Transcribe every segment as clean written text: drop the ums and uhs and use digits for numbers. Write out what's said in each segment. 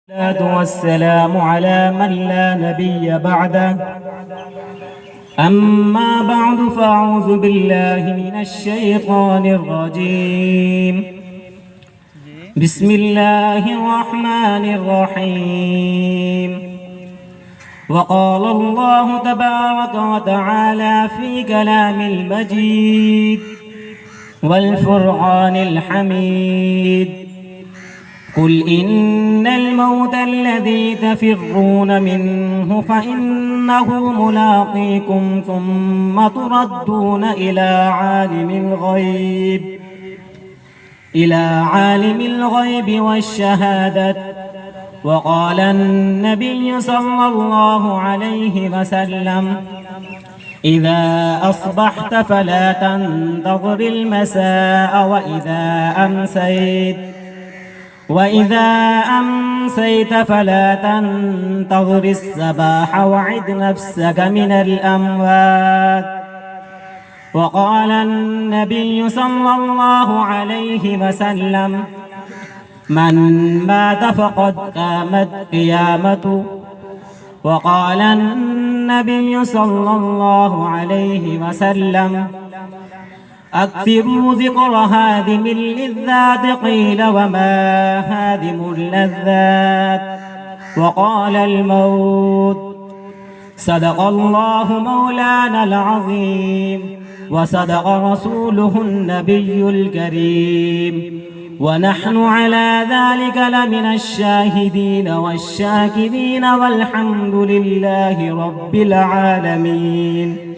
والصلاة والسلام على من لا نبي بعده أما بعد فأعوذ بالله من الشيطان الرجيم بسم الله الرحمن الرحيم وقال الله تبارك وتعالى في كلام المجيد والفرقان الحميد قل إن الموت الذي تفرون منه فإنه ملاقيكم ثم تردون إلى عالم الغيب والشهادة وقال النبي صلى الله عليه وسلم إذا أصبحت فلا تنتظر المساء وإذا أمسيت فلا تنتظر الصباح وعد نفسك من الأموات وقال النبي صلى الله عليه وسلم من مات فقد قامت قيامته وقال النبي صلى الله عليه وسلم أكثروا ذكر هادم اللذات قيل وما هادم اللذات وقال الموت صدق الله مولانا العظيم وصدق رسوله النبي الكريم ونحن على ذلك لمن الشاهدين والشاكرين والحمد لله رب العالمين.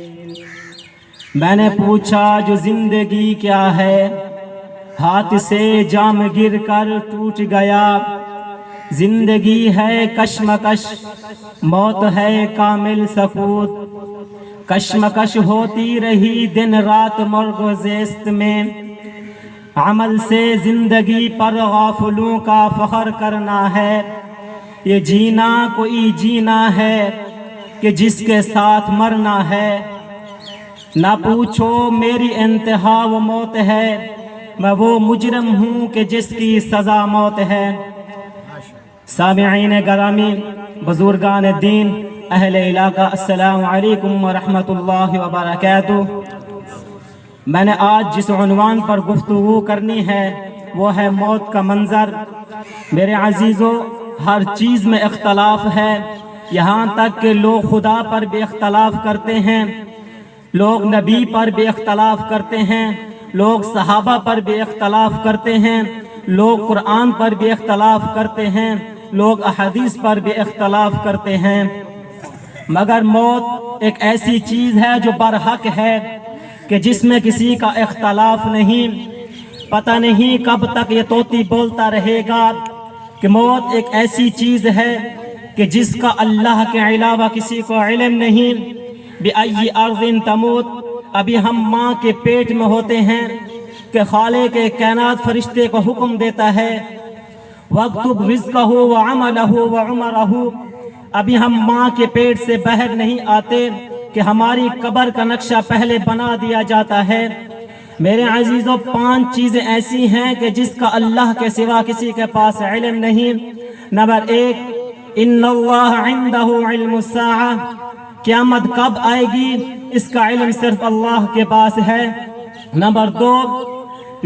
میں نے پوچھا جو زندگی کیا ہے، ہاتھ سے جام گر کر ٹوٹ گیا. زندگی ہے کشمکش، موت ہے کامل سکوت. کشمکش ہوتی رہی دن رات مرگ و زیست میں. عمل سے زندگی پر غافلوں کا فخر کرنا ہے. یہ جینا کوئی جینا ہے کہ جس کے ساتھ مرنا ہے. نہ پوچھو میری انتہا وہ موت ہے، میں وہ مجرم ہوں کہ جس کی سزا موت ہے. سامعین گرامی، بزرگان دین، اہل علاقہ، السلام علیکم ورحمۃ اللہ وبرکاتہ. میں نے آج جس عنوان پر گفتگو کرنی ہے وہ ہے موت کا منظر. میرے عزیزو، ہر چیز میں اختلاف ہے، یہاں تک کہ لوگ خدا پر بھی اختلاف کرتے ہیں، لوگ نبی پر بھی اختلاف کرتے ہیں، لوگ صحابہ پر بھی اختلاف کرتے ہیں، لوگ قرآن پر بھی اختلاف کرتے ہیں، لوگ احادیث پر بھی اختلاف کرتے ہیں. مگر موت ایک ایسی چیز ہے جو برحق ہے کہ جس میں کسی کا اختلاف نہیں. پتہ نہیں کب تک یہ طوطی بولتا رہے گا کہ موت ایک ایسی چیز ہے کہ جس کا اللہ کے علاوہ کسی کو علم نہیں. بِأَيِّ أَرْضٍ تَمُوتُ، ابھی ہم ماں کے پیٹ میں ہوتے ہیں کہ خالق کائنات فرشتے کو حکم دیتا ہے وَاكْتُبْ رِزْقَهُ وَعَمَلَهُ وَعُمَرَهُ. ابھی ہم ماں کے پیٹ سے باہر نہیں آتے کہ ہماری قبر کا نقشہ پہلے بنا دیا جاتا ہے. میرے عزیزو، 5 چیزیں ایسی ہیں کہ جس کا اللہ کے سوا کسی کے پاس علم نہیں. نمبر 1، إِنَّ اللَّهَ عِنْدَهُ عِلْمُ السَّاعَةِ، قیامت کب آئے گی اس کا علم صرف اللہ کے پاس ہے. نمبر 2،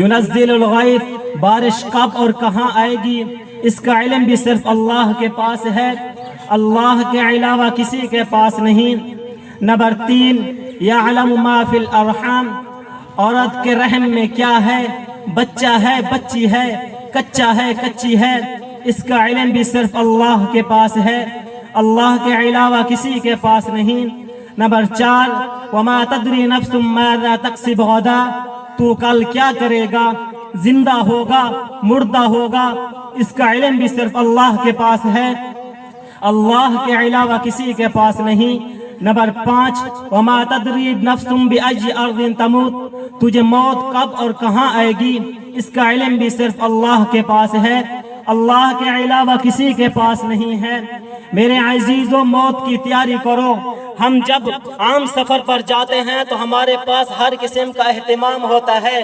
يُنَزِّلُ الْغَيْثَ، بارش کب اور کہاں آئے گی اس کا علم بھی صرف اللہ کے پاس ہے، اللہ کے علاوہ کسی کے پاس نہیں. نمبر 3، يَعْلَمُ مَا فِي الْأَرْحَامِ، عورت کے رحم میں کیا ہے، بچہ ہے، بچی ہے، کچا ہے، کچی ہے، اس کا علم بھی صرف اللہ کے پاس ہے، اللہ کے علاوہ کسی کے پاس نہیں. نمبر 4، وَمَا تَدْرِي نَفْسٌ مَاذَا تَكْسِبُ غَدًا، تو کل کیا کرے گا، زندہ ہوگا، مردہ ہوگا، اس کا علم بھی صرف اللہ کے پاس ہے، اللہ کے علاوہ کسی کے پاس نہیں. نمبر 5، وَمَا تَدْرِي نَفْسٌ بِأَيِّ أَرْضٍ تَمُوتُ، تجھے موت کب اور کہاں آئے گی اس کا علم بھی صرف اللہ کے پاس ہے، اللہ کے علاوہ کسی کے پاس نہیں ہے. میرے عزیزو، موت کی تیاری کرو. ہم جب عام سفر پر جاتے ہیں تو ہمارے پاس ہر قسم کا اہتمام ہوتا ہے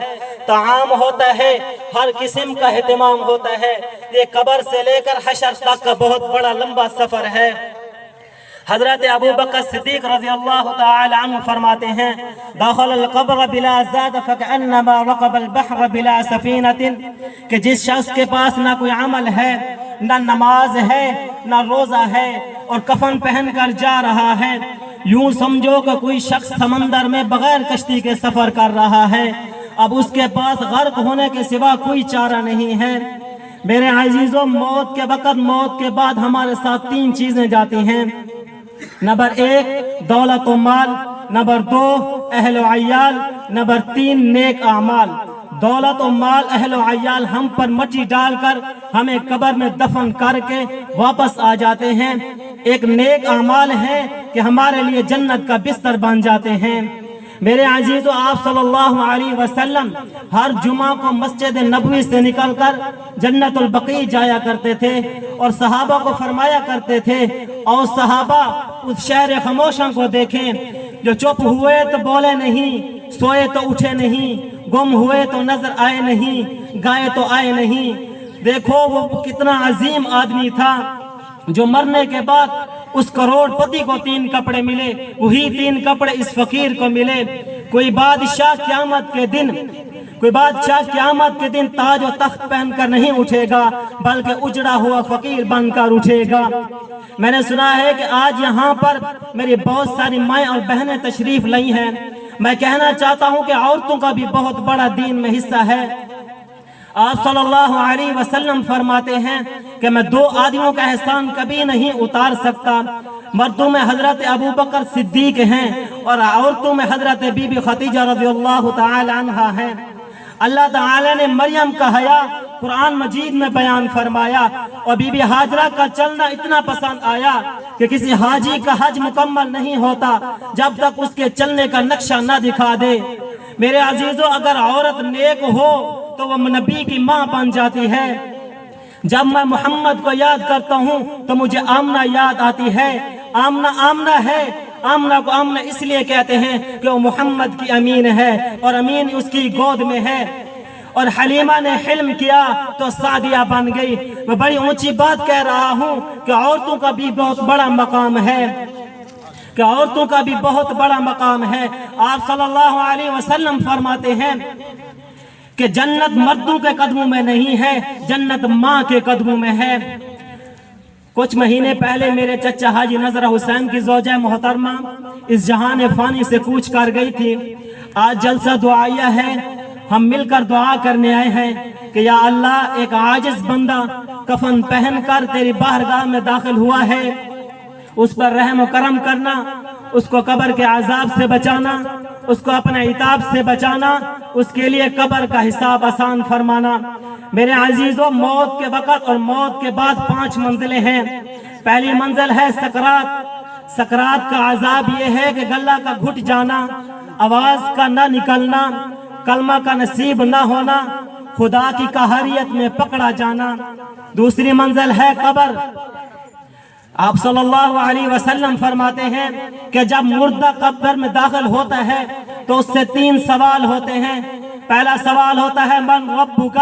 طعام ہوتا ہے، ہر قسم کا اہتمام ہوتا ہے۔ یہ قبر سے لے کر حشر تک کا بہت بڑا لمبا سفر ہے۔ حضرت ابو بکر صدیق رضی اللہ تعالی عنہ فرماتے ہیں داخل القبر بلا زاد فکأنما رقب البحر بلا سفینۃ، کہ جس شخص کے پاس نہ کوئی عمل ہے، نہ نماز ہے، نہ روزہ ہے، اور کفن پہن کر جا رہا ہے، یوں سمجھو کہ کوئی شخص سمندر میں بغیر کشتی کے سفر کر رہا ہے، اب اس کے پاس غرق ہونے کے سوا کوئی چارہ نہیں ہے۔ میرے عزیزوں، موت کے وقت، موت کے بعد ہمارے ساتھ تین چیزیں جاتی ہیں۔ نمبر 1 دولت و مال، نمبر 2 اہل و عیال، نمبر 3 نیک اعمال۔ دولت و مال، اہل و عیال ہم پر مٹی ڈال کر ہمیں قبر میں دفن کر کے واپس آ جاتے ہیں۔ ایک نیک اعمال ہے کہ ہمارے لیے جنت کا بستر بن جاتے ہیں۔ میرے عزیزو، آپ صلی اللہ علیہ وسلم ہر جمعہ کو مسجد نبوی سے نکل کر جنت البقیع جایا کرتے تھے اور صحابہ کو فرمایا کرتے تھے، اور صحابہ اس شہر خاموشاں کو دیکھیں جو چپ ہوئے تو بولے نہیں، سوئے تو اٹھے نہیں، گم ہوئے تو نظر آئے نہیں، گائے تو آئے نہیں۔ دیکھو وہ کتنا عظیم آدمی تھا جو مرنے کے بعد اس کروڑ پتی کو 3 کپڑے ملے، وہی 3 کپڑے اس فقیر کو ملے۔ کوئی بادشاہ قیامت کے دن تاج و تخت پہن کر نہیں اٹھے گا، بلکہ اجڑا ہوا فقیر بن کر اٹھے گا۔ میں نے سنا ہے کہ آج یہاں پر میری بہت ساری مائیں اور بہنیں تشریف لائی ہیں۔ میں کہنا چاہتا ہوں کہ عورتوں کا بھی بہت بڑا دین میں حصہ ہے۔ آپ صلی اللہ علیہ وسلم فرماتے ہیں کہ میں 2 آدمیوں کا احسان کبھی نہیں اتار سکتا۔ مردوں میں حضرت ابو بکر صدیق ہیں اور عورتوں میں حضرت بی بی خدیجہ رضی اللہ تعالی عنہا ہیں۔ اللہ تعالی نے مریم کا حیا قرآن مجید میں بیان فرمایا، اور بی بی ہاجرہ کا چلنا اتنا پسند آیا کہ کسی حاجی کا حج مکمل نہیں ہوتا جب تک اس کے چلنے کا نقشہ نہ دکھا دے۔ میرے عزیزو، اگر عورت نیک ہو تو وہ نبی کی ماں بن جاتی ہے۔ جب میں محمد کو یاد کرتا ہوں تو مجھے آمنہ یاد آتی ہے۔ آمنہ ہے، آمنہ کو آمنہ اس لیے کہتے ہیں کہ وہ محمد کی امین ہے اور امین اس کی گود میں ہے۔ اور حلیمہ نے حلم کیا تو سعدیہ بن گئی۔ میں بڑی اونچی بات کہہ رہا ہوں کہ عورتوں کا بھی بہت بڑا مقام ہے، آپ صلی اللہ علیہ وسلم فرماتے ہیں کہ جنت مردوں کے قدموں میں نہیں ہے، جنت ماں کے قدموں میں ہے۔ کچھ مہینے پہلے میرے چچا حاجی نذرہ حسین کی زوجہ محترمہ اس جہان فانی سے کوچ کر گئی تھی۔ آج جلسہ دعائیہ ہے، ہم مل کر دعا کرنے آئے ہیں کہ یا اللہ، ایک عاجز بندہ کفن پہن کر تیری بارگاہ میں داخل ہوا ہے، اس پر رحم و کرم کرنا، اس کو قبر کے عذاب سے بچانا، اس کو اپنے عتاب سے بچانا، اس کے لیے قبر کا حساب آسان فرمانا۔ میرے عزیزوں، موت کے وقت اور موت کے بعد 5 منزلیں ہیں۔ پہلی منزل ہے سکرات۔ سکرات کا عذاب یہ ہے کہ گلہ کا گھٹ جانا، آواز کا نہ نکلنا، کلمہ کا نصیب نہ ہونا، خدا کی قہریت میں پکڑا جانا۔ دوسری منزل ہے قبر۔ آپ صلی اللہ علیہ وسلم فرماتے ہیں کہ جب مردہ قبر میں داخل ہوتا ہے تو اس سے 3 سوال ہوتے ہیں۔ پہلا سوال ہوتا ہے من ربک،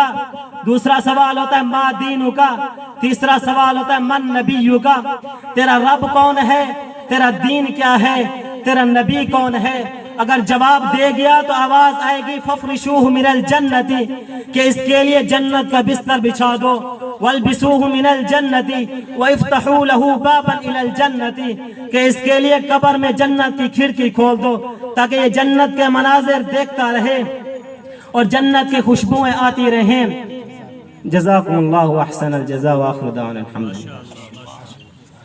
دوسرا سوال ہوتا ہے ما دینک، تیسرا سوال ہوتا ہے من نبیک، تیرا رب کون ہے، تیرا دین کیا ہے، تیرا نبی کون ہے۔ اگر جواب دے گیا تو آواز آئے گی ففرشوہ من الجنت، کہ اس کے لیے جنت کا بستر بچھا دو، والبسوہ من الجنت وافتحوا له بابا الى الجنت، کہ اس کے لیے قبر میں جنت کی کھڑکی کھول دو تاکہ یہ جنت کے مناظر دیکھتا رہے اور جنت کی خوشبوئیں آتی رہیں۔ جزاکم اللہ احسن الجزاء، وآخر دعوانا الحمد للہ۔